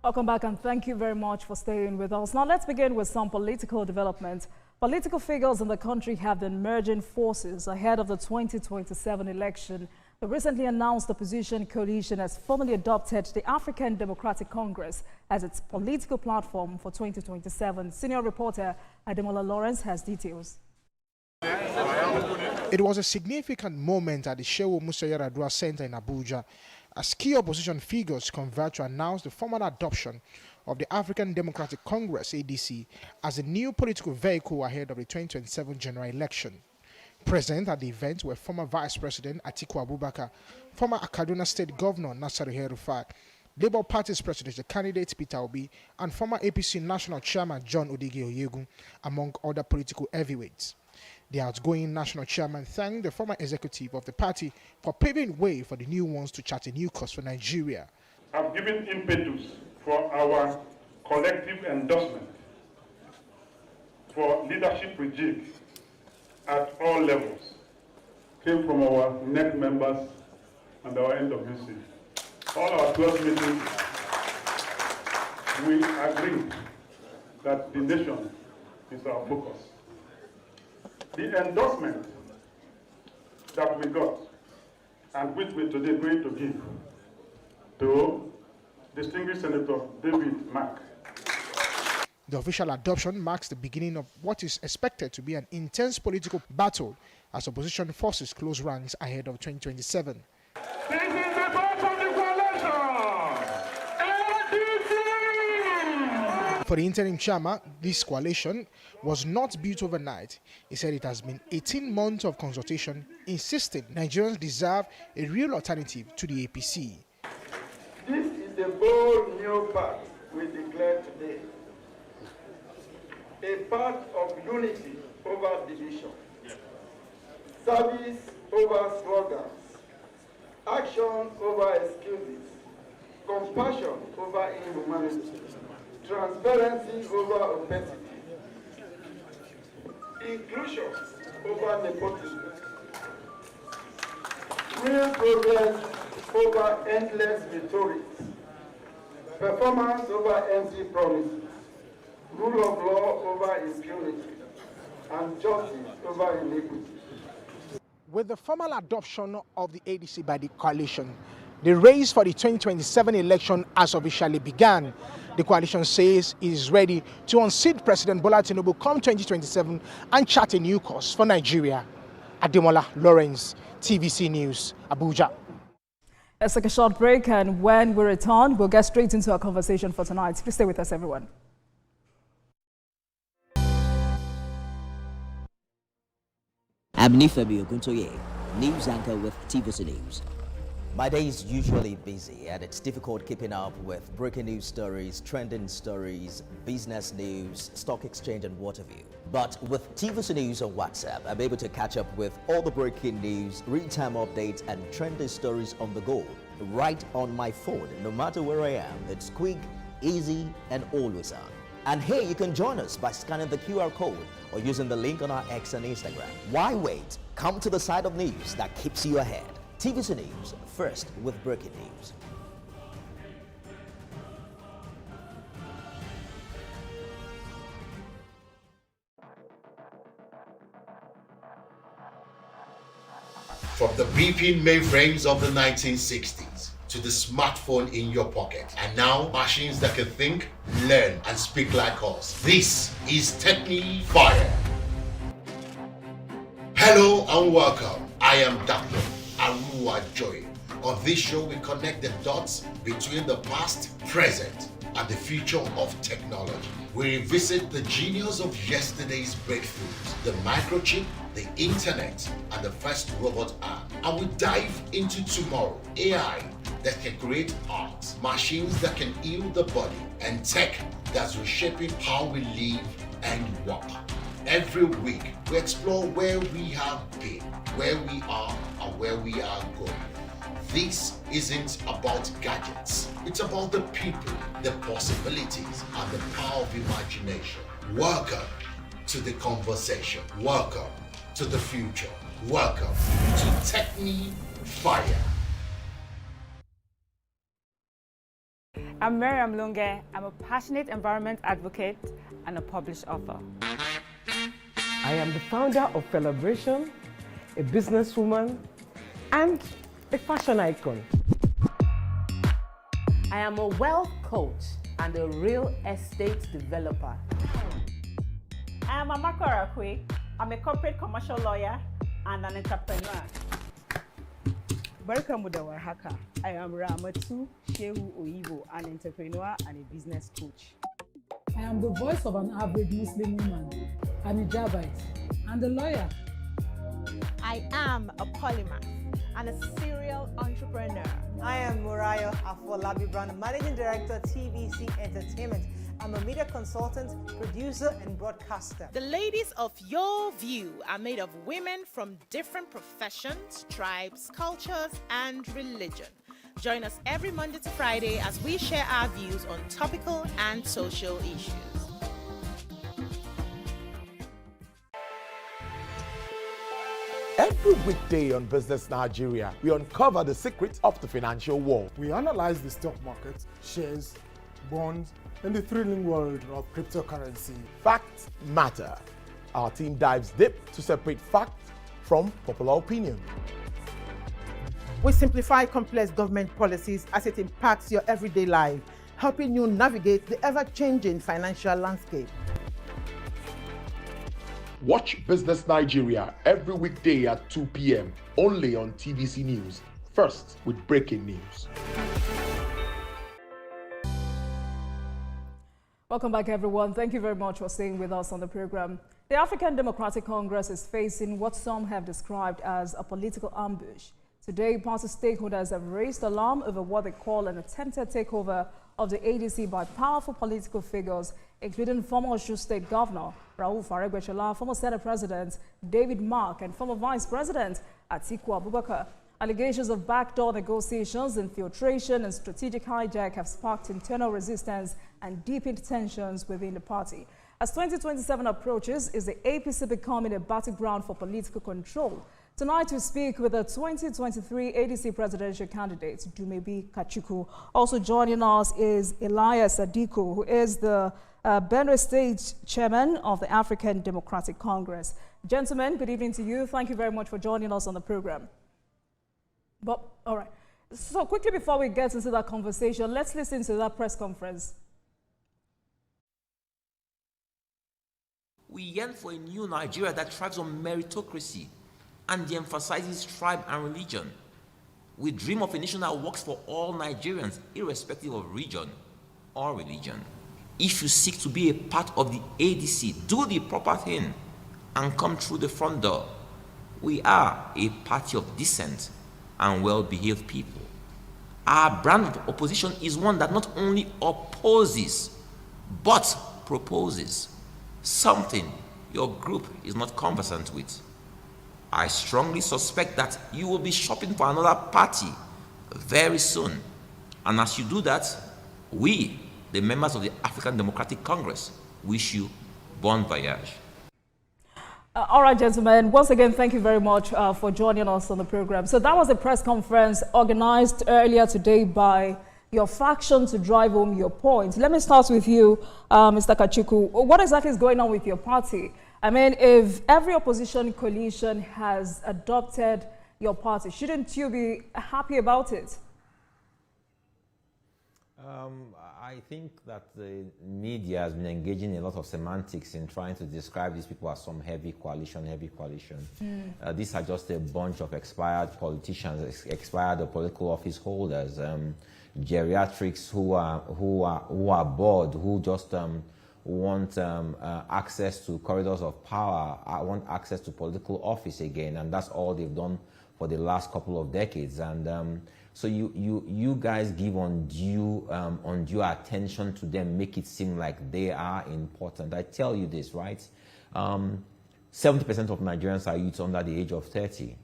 Welcome back and thank you very much for staying with us. Now let's begin with some political developments. Political figures in the country have been merging forces ahead of the 2027 election. The recently announced opposition coalition has formally adopted the African Democratic Congress as its political platform for 2027. Senior reporter Ademola Lawrence has details. It was a significant moment at the Shehu Musa Yar'Adua Center in Abuja as key opposition figures converged to announce the formal adoption of the African Democratic Congress (ADC) as a new political vehicle ahead of the 2027 general election. Present at the event were former Vice President Atiku Abubakar, former Kaduna State Governor Nasir El-Rufai, Labour Party's presidential candidate Peter Obi, and former APC National Chairman John Odigi Oyegun, among other political heavyweights. The outgoing national chairman thanked the former executive of the party for paving way for the new ones to chart a new course for Nigeria. Have given impetus for our collective endorsement for leadership regime at all levels came from our NEC members and our NWC. All our 12 meetings, we agreed that the nation is our focus. The endorsement that we got and which we're today going to give to distinguished Senator David Mark. The official adoption marks the beginning of what is expected to be an intense political battle as opposition forces close ranks ahead of 2027. This is the vote of the coalition! ADC! For the interim chairman, this coalition was not built overnight. He said it has been 18 months of consultation, insisting Nigerians deserve a real alternative to the APC. This is the bold new path we declare today. A path of unity over division, service over slogans, action over excuses, compassion over inhumanity, transparency over opacity, inclusion over nepotism, real progress over endless rhetoric, performance over empty promises, rule of law over impunity, and justice over iniquity. With the formal adoption of the ADC by the coalition, the race for the 2027 election has officially begun. The coalition says it is ready to unseat President Bola Tinubu come 2027 and chart a new course for Nigeria. Ademola Lawrence, TVC News, Abuja. Let's take a short break, and when we return, we'll get straight into our conversation for tonight. Please stay with us, everyone. I'm Nifemi Oguntoye, news anchor with TVC News. My day is usually busy and it's difficult keeping up with breaking news stories, trending stories, business news, stock exchange and what have you. But with TVC News on WhatsApp, I'm able to catch up with all the breaking news, real-time updates and trending stories on the go, right on my phone, no matter where I am. It's quick, easy and always on. And here you can join us by scanning the QR code or using the link on our X and Instagram. Why wait? Come to the side of news that keeps you ahead. TVC News, first with breaking news. From the beeping mainframes of the 1960s to the smartphone in your pocket, and now machines that can think, learn, and speak like us. This is Techni Fire. Hello and welcome. I am Dr. Arua Joy. On this show, we connect the dots between the past, present, and the future of technology. We revisit the genius of yesterday's breakthroughs, the microchip, the internet, and the first robot arm. And we dive into tomorrow, AI that can create art, machines that can heal the body, and tech that's reshaping how we live and work. Every week, we explore where we have been, where we are, and where we are going. This isn't about gadgets. It's about the people, the possibilities, and the power of imagination. Welcome to the conversation. Welcome to the future. Welcome to Techni Fire. I'm Miriam Lunge. I'm a passionate environment advocate and a published author. I am the founder of Celebration, a businesswoman, and a fashion icon. I am a wealth coach and a real estate developer. I am Amako Arakwe. I'm a corporate commercial lawyer and an entrepreneur. Welcome to our hacker. I am Ramatu Shehu Oyibo, an entrepreneur and a business coach. I am the voice of an average Muslim woman, an hijabite, and a lawyer. I am a polymath and a serial entrepreneur. I am Murayo Afolabi Brand, Managing Director, TVC Entertainment. I'm a media consultant, producer, and broadcaster. The ladies of your view are made of women from different professions, tribes, cultures, and religion. Join us every Monday to Friday as we share our views on topical and social issues. Every weekday on Business Nigeria, we uncover the secrets of the financial world. We analyze the stock market, shares, bonds, and the thrilling world of cryptocurrency. Facts matter. Our team dives deep to separate fact from popular opinion. We simplify complex government policies as it impacts your everyday life, helping you navigate the ever-changing financial landscape. Watch Business Nigeria every weekday at 2 p.m. only on TVC News. First with breaking news. Welcome back, everyone. Thank you very much for staying with us on the program. The African Democratic Congress is facing what some have described as a political ambush. Today, party stakeholders have raised alarm over what they call an attempted takeover of the ADC by powerful political figures, including former Osun State Governor Rauf Aregbesola, former Senate President David Mark, and former Vice President Atiku Abubakar. Allegations of backdoor negotiations, infiltration, and strategic hijack have sparked internal resistance and deepened tensions within the party. As 2027 approaches, is the APC becoming a battleground for political control? Tonight, we speak with the 2023 ADC presidential candidate, Dumebi Kachuku. Also joining us is Elias Adiko, who is the Benue State Chairman of the African Democratic Congress. Gentlemen, good evening to you. Thank you very much for joining us on the program. But, all right. So quickly before we get into that conversation, let's listen to that press conference. We yearn for a new Nigeria that thrives on meritocracy and de-emphasizes tribe and religion. We dream of a nation that works for all Nigerians, irrespective of region or religion. If you seek to be a part of the ADC, do the proper thing and come through the front door. We are a party of decent and well-behaved people. Our brand of opposition is one that not only opposes, but proposes something your group is not conversant with. I strongly suspect that you will be shopping for another party very soon. And as you do that, we, the members of the African Democratic Congress, wish you bon voyage. All right, gentlemen, once again, thank you very much for joining us on the program. So that was a press conference organized earlier today by your faction to drive home your point. Let me start with you, Mr. Kachuku. What exactly is going on with your party? I mean, if every opposition coalition has adopted your party, shouldn't you be happy about it? I think that the media has been engaging in a lot of semantics in trying to describe these people as some heavy coalition. These are just a bunch of expired politicians, expired political office holders, geriatrics who are bored, who just want access to corridors of power, want access to political office again, and that's all they've done for the last couple of decades. And so you guys give undue attention to them, make it seem like they are important. I tell you this, right? 70% of Nigerians are youths under the age of 30.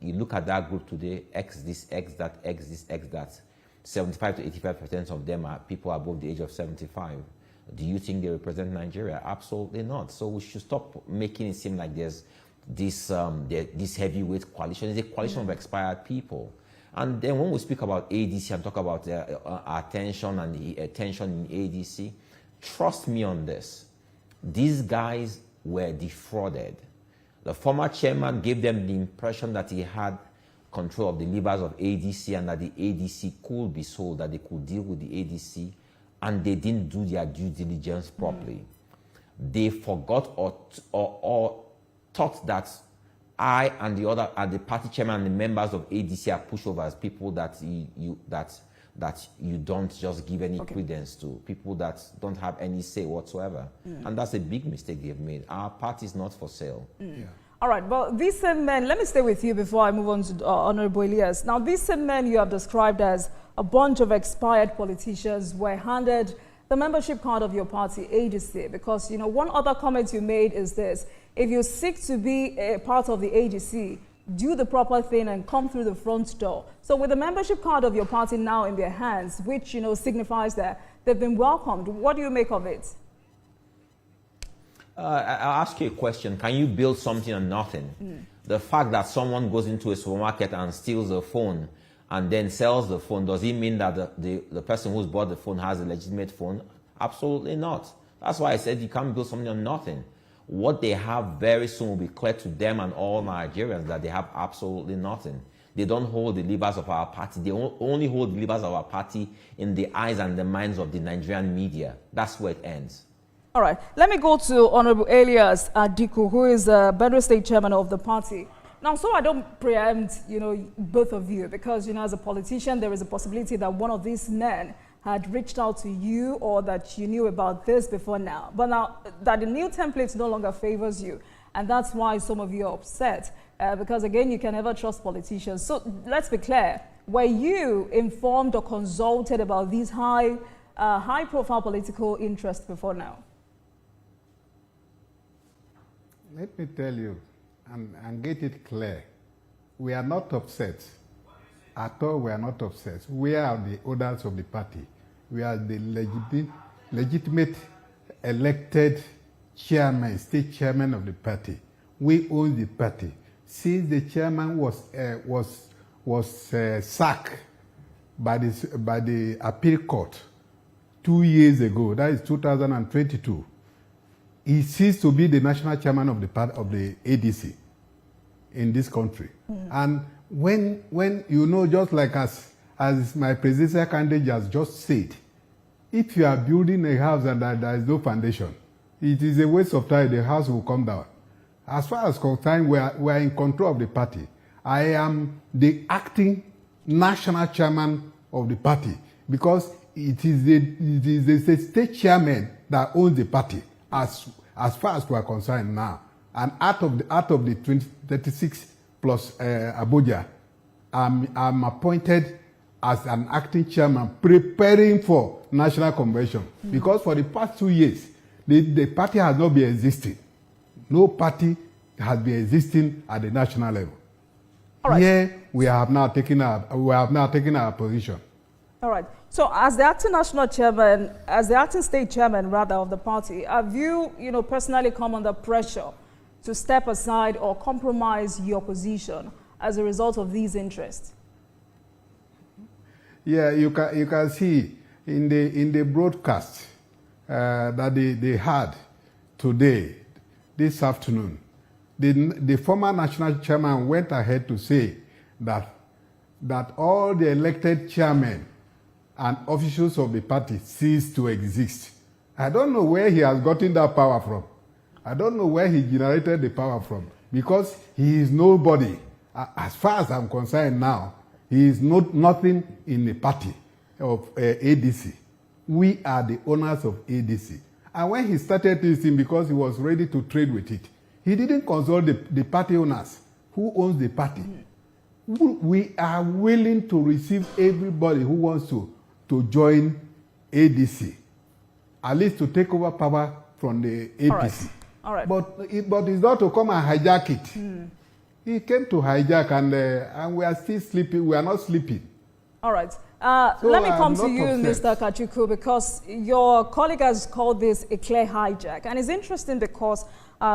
You look at that group today, X this, X that, X this, X that. 75 to 85% of them are people above the age of 75. Do you think they represent Nigeria? Absolutely not. So we should stop making it seem like there's this heavyweight coalition. It's a coalition of expired people. And then when we speak about ADC and talk about attention and the attention in ADC, trust me on this. These guys were defrauded. The former chairman gave them the impression that he had control of the levers of ADC and that the ADC could be sold, that they could deal with the ADC, and they didn't do their due diligence properly. They forgot or thought that I and the party chairman and the members of ADC are pushovers, people that you don't just give any credence to, people that don't have any say whatsoever. And that's a big mistake they've made. Our party is not for sale. All right, well, these same men, let me stay with you before I move on to Honorable Elias. Now, these same men you have described as a bunch of expired politicians were handed the membership card of your party, ADC, because, you know, one other comment you made is this: if you seek to be a part of the ADC, do the proper thing and come through the front door. So with the membership card of your party now in their hands, which, you know, signifies that they've been welcomed, what do you make of it? I'll ask you a question. Can you build something on nothing? The fact that someone goes into a supermarket and steals a phone and then sells the phone, does it mean that the person who's bought the phone has a legitimate phone? Absolutely not. That's why I said you can't build something on nothing. What they have very soon will be clear to them and all Nigerians that they have absolutely nothing. They don't hold the levers of our party. They only hold the levers of our party in the eyes and the minds of the Nigerian media. That's where it ends. All right, let me go to Honorable Elias Adiku, who is the Benue State Chairman of the party. Now, so I don't preempt, you know, both of you, because, you know, as a politician, there is a possibility that one of these men had reached out to you or that you knew about this before now. But now that the new template no longer favors you, and that's why some of you are upset, because, again, you can never trust politicians. So let's be clear. Were you informed or consulted about these high-profile political interests before now? Let me tell you and get it clear. We are not upset. At all, we are not upset. We are the owners of the party. We are the legitimate elected chairman, state chairman of the party. We own the party. Since the chairman was sacked by the appeal court 2 years ago, that is 2022, he ceased to be the national chairman of the ADC in this country. And when you know, just like as my presidential candidate has just said, if you are building a house and there is no foundation, it is a waste of time. The house will come down. As far as concerned, we are in control of the party. I am the acting national chairman of the party because it is the state chairman that owns the party as far as we are concerned now. And out of the 36 plus Abuja, I'm appointed as an acting chairman preparing for national convention. Because for the past 2 years, the party has not been existing. No party has been existing at the national level. All right. Here we have now taken our position. All right. So, as the acting national chairman, as the acting state chairman rather of the party, have you, personally come under pressure to step aside or compromise your position as a result of these interests? Yeah, you can see in the broadcast that they had today, this afternoon, the former national chairman went ahead to say that all the elected chairmen and officials of the party cease to exist. I don't know where he has gotten that power from. I don't know where he generated the power from, because he is nobody. As far as I'm concerned now, he is nothing in the party of ADC. We are the owners of ADC. And when he started this thing, because he was ready to trade with it, he didn't consult the party owners who owns the party. We are willing to receive everybody who wants to join ADC, at least to take over power from the APC. All right. But it's not to come and hijack it. He came to hijack, and we are still sleeping. We are not sleeping. All right. Let me come to you, Mr. Kachuku, because your colleague has called this a clear hijack. And it's interesting because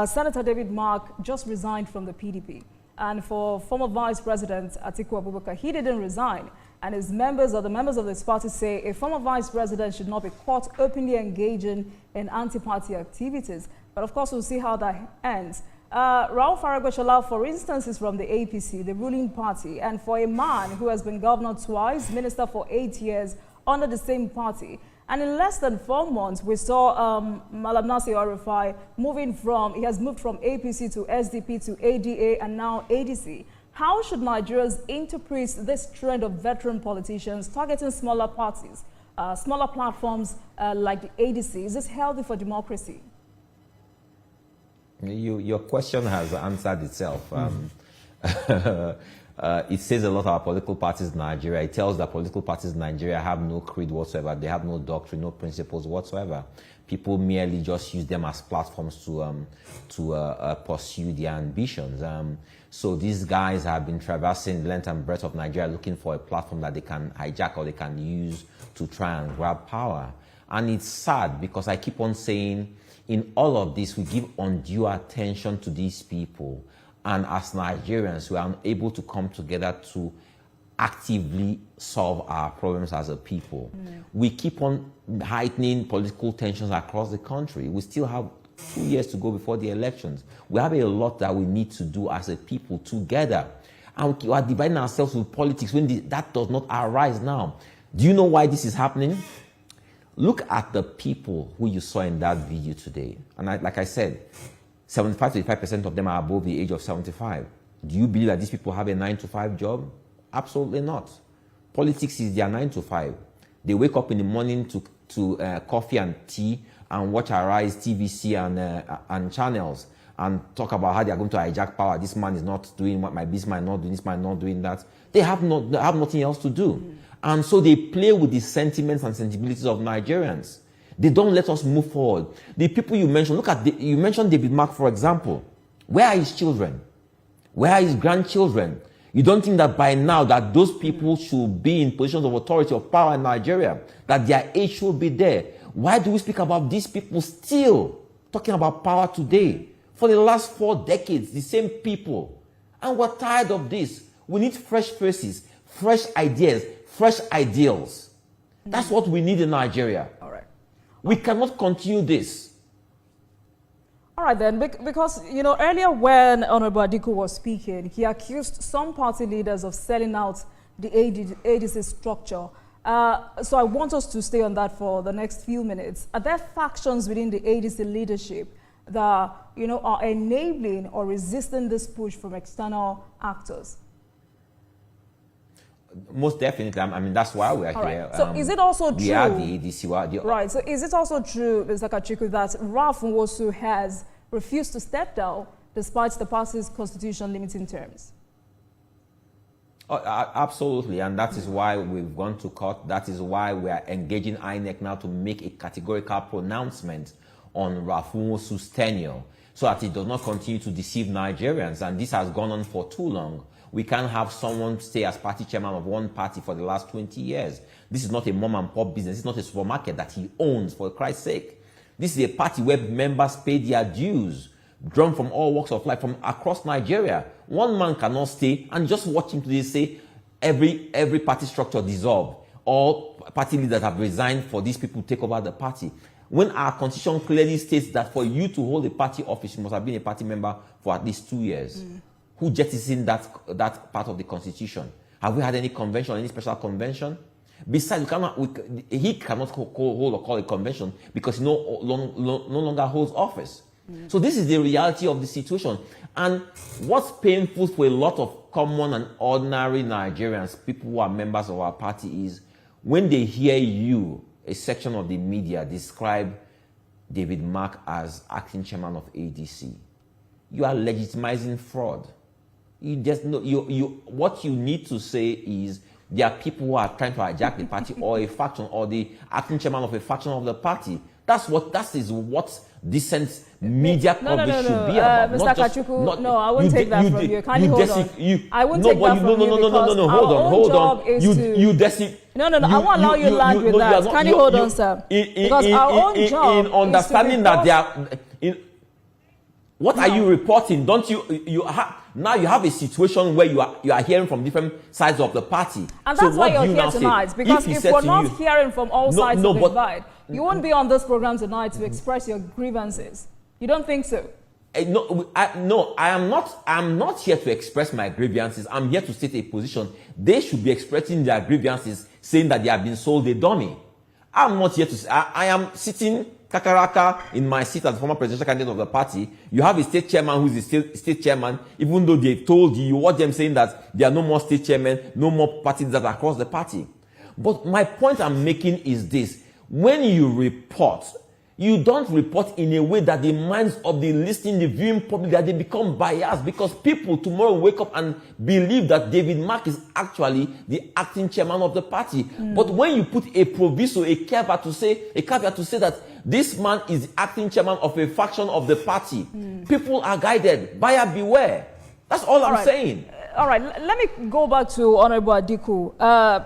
Senator David Mark just resigned from the PDP. And for former Vice President Atiku Abubakar, he didn't resign. And his members, or the members of this party, say a former Vice President should not be caught openly engaging in anti-party activities. But of course, we'll see how that ends. Rauf Arabashala, for instance, is from the APC, the ruling party. And for a man who has been governor twice, minister for 8 years under the same party, and in less than 4 months, we saw Malam Nasir Arifai he has moved from APC to SDP to ADA and now ADC. How should Nigerians interpret this trend of veteran politicians targeting smaller parties, smaller platforms like the ADC? Is this healthy for democracy? Your question has answered itself. It says a lot about political parties in Nigeria. It tells that political parties in Nigeria have no creed whatsoever. They have no doctrine, no principles whatsoever. People merely just use them as platforms to pursue their ambitions. So these guys have been traversing the length and breadth of Nigeria looking for a platform that they can hijack or they can use to try and grab power. And it's sad because I keep on saying in all of this, we give undue attention to these people. And as Nigerians, we are unable to come together to actively solve our problems as a people. We keep on heightening political tensions across the country. We still have 2 years to go before the elections. We have a lot that we need to do as a people together. And we are dividing ourselves with politics when that does not arise now. Do you know why this is happening? Look at the people who you saw in that video today. And like I said, 75 to 85% of them are above the age of 75. Do you believe that these people have a 9-to-5 job? Absolutely not. Politics is their 9 to 5. They wake up in the morning to coffee and tea and watch Arise, TVC and channels and talk about how they are going to hijack power. This man is not doing what this man is not doing, this man is not doing that. They have nothing else to do. And so they play with the sentiments and sensibilities of Nigerians. They don't let us move forward. The people you mentioned, you mentioned David Mark, for example. Where are his children? Where are his grandchildren? You don't think that by now that those people should be in positions of authority or power in Nigeria, that their age should be there? Why do we speak about these people still talking about power today? For the last 4 decades, the same people. And we're tired of this. We need fresh faces, fresh ideas, fresh ideals. That's what we need in Nigeria. All right. We cannot continue this. All right then, because, you know, earlier when Honorable Adiku was speaking, he accused some party leaders of selling out the ADC structure. So I want us to stay on that for the next few minutes. Are there factions within the ADC leadership that, you know, are enabling or resisting this push from external actors? Most definitely. I mean, that's why we are here. Right. So is it also true? We are the ADC. Right. So is it also true, Mr. Kachiku, that Ralph Nwosu has refused to step down despite the party's constitution limiting terms? Oh, absolutely. And that is why we've gone to court. That is why we are engaging INEC now to make a categorical pronouncement on Ralph Nwosu's tenure so that it does not continue to deceive Nigerians. And this has gone on for too long. We can't have someone stay as party chairman of one party for the last 20 years. This is not a mom and pop business. It's not a supermarket that he owns, for Christ's sake. This is a party where members pay their dues, drawn from all walks of life, from across Nigeria. One man cannot stay and just watch him today say every party structure dissolved. All party leaders have resigned for these people to take over the party. When our constitution clearly states that for you to hold a party office, you must have been a party member for at least 2 years. Who jettisoned that part of the constitution? Have we had any convention, any special convention? Besides, he cannot hold or call a convention because he no longer holds office. So this is the reality of the situation. And what's painful for a lot of common and ordinary Nigerians, people who are members of our party, is when they hear you, a section of the media, describe David Mark as acting chairman of ADC. You are legitimizing fraud. You just know, what you need to say is there are people who are trying to hijack the party or a faction or the acting chairman of a faction of the party. That is what decent media coverage should be about. Mr. Kachuku, no, I won't take that from you. Kindly hold on. I won't take that from you because hold on. No, I won't allow you to land with that. Kindly hold on, sir. Because our own job in understanding that they are... What are you reporting? Don't you Now you have a situation where you are hearing from different sides of the party. And that's why you're here tonight. Because if we're not hearing from all sides of the divide, you won't be on this program tonight to express your grievances. You don't think so? No, I am not. I'm not here to express my grievances. I'm here to state a position. They should be expressing their grievances, saying that they have been sold a dummy. I'm not here to say. I am sitting kakaraka in my seat as the former presidential candidate of the party. You have a state chairman who is a state chairman, even though they've told you, you watch them saying that there are no more state chairmen, no more parties that are across the party. But my point I'm making is this: when you report, you don't report in a way that the minds of the listening, the viewing public, that they become biased, because people tomorrow wake up and believe that David Mark is actually the acting chairman of the party. But when you put a proviso, a caveat to say that this man is the acting chairman of a faction of the party, people are guided. Buyer beware. That's all I'm saying. All right, let me go back to Honorable Adiku,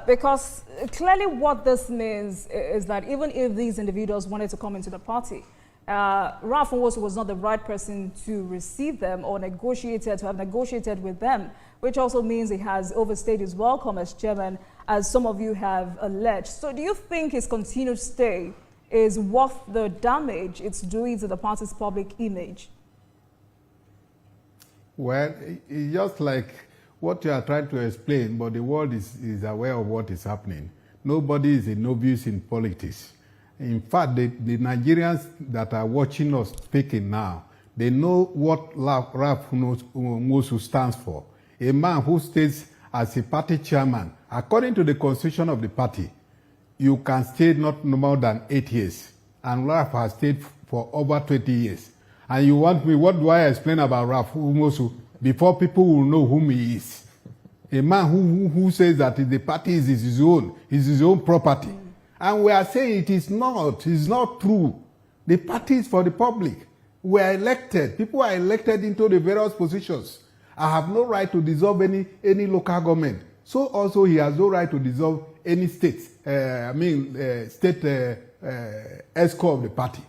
because clearly what this means is that even if these individuals wanted to come into the party, Ralph Nwosu was not the right person to receive them or to have negotiated with them, which also means he has overstayed his welcome as chairman, as some of you have alleged. So do you think his continued stay is worth the damage it's doing to the party's public image? Well, it's just like what you are trying to explain, but the world is aware of what is happening. Nobody is a novice in politics. In fact, the Nigerians that are watching us speaking now, they know what Ralph Nwosu stands for. A man who stays as a party chairman. According to the constitution of the party, you can stay not more than 8 years. And Ralph has stayed for over 20 years. And you want me, what do I explain about Ralph Nwosu before people will know whom he is? A man who says that the party is his own property. And we are saying it's not true. The party is for the public. We are elected. People are elected into the various positions. I have no right to dissolve any local government. So also he has no right to dissolve any state ESCO of the party.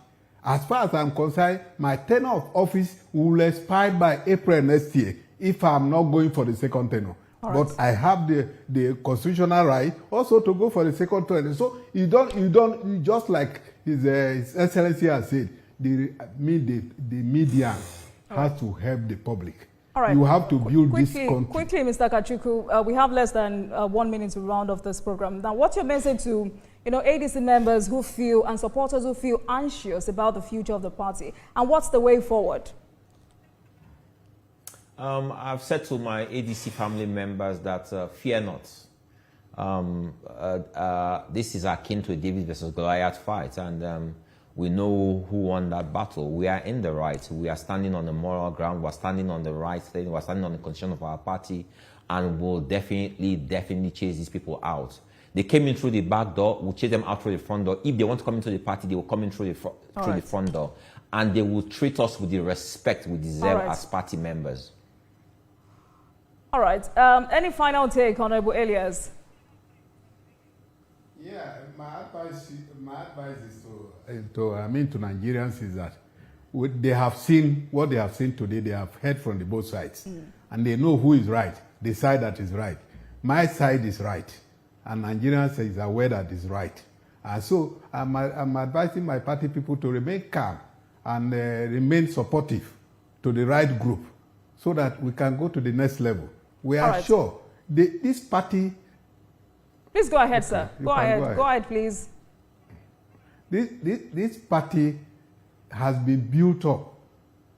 As far as I'm concerned, my tenure of office will expire by April next year if I'm not going for the second tenure. But I have the constitutional right also to go for the second tenure. So you just like His Excellency has said, the media has to help the public. All right. You have to build this country. Quickly, Mr. Kachuku, we have less than 1 minute to round off this program. Now, what's your message to ADC members who feel and supporters who feel anxious about the future of the party? And what's the way forward? I've said to my ADC family members that fear not. This is akin to a David versus Goliath fight, and we know who won that battle. We are in the right. We are standing on the moral ground. We're standing on the right thing. We're standing on the constitution of our party, and we'll definitely chase these people out. They came in through the back door. We'll chase them out through the front door. If they want to come into the party, they will come in through the front door, and they will treat us with the respect we deserve as party members. All right. Any final take, Honorable Elias? Yeah, my advice is to Nigerians is that they have seen what they have seen today. They have heard from both sides, and they know who is right. The side that is right. My side is right, and Nigerians is aware that is right. And so I'm advising my party people to remain calm and remain supportive to the right group, so that we can go to the next level. We are sure this party. Please go ahead, sir. Go ahead, please. This party has been built up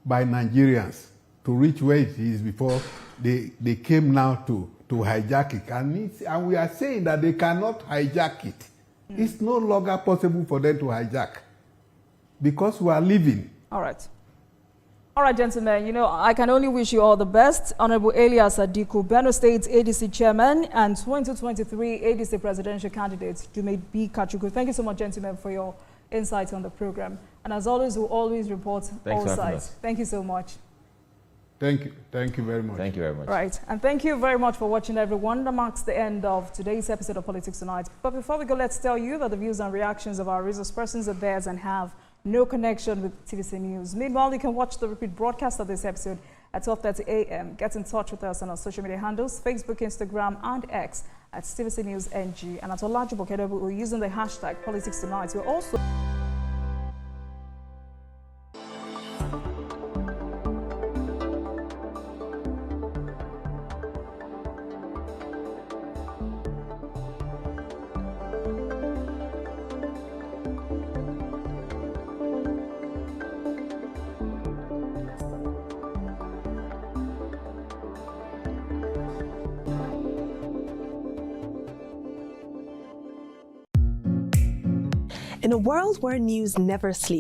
by Nigerians to reach where it is before they came now to hijack it. And we are saying that they cannot hijack it. It's no longer possible for them to hijack because we are living. All right. All right, gentlemen, I can only wish you all the best. Honorable Elias Adiku, Benue State's ADC chairman and 2023 ADC presidential candidate, Jume B. Kachuku. Thank you so much, gentlemen, for your insights on the program. And as always, we'll always report all sides. Thank you so much. Thank you. Thank you very much. Thank you very much. Right. And thank you very much for watching, everyone. That marks the end of today's episode of Politics Tonight. But before we go, let's tell you that the views and reactions of our resource persons are theirs and have no connection with TVC News. Meanwhile, you can watch the repeat broadcast of this episode at 12:30 a.m. Get in touch with us on our social media handles, Facebook, Instagram, and X at TVC News NG, and at Olajubo Kedebu using the hashtag Politics Tonight. We're also In a world where news never sleeps,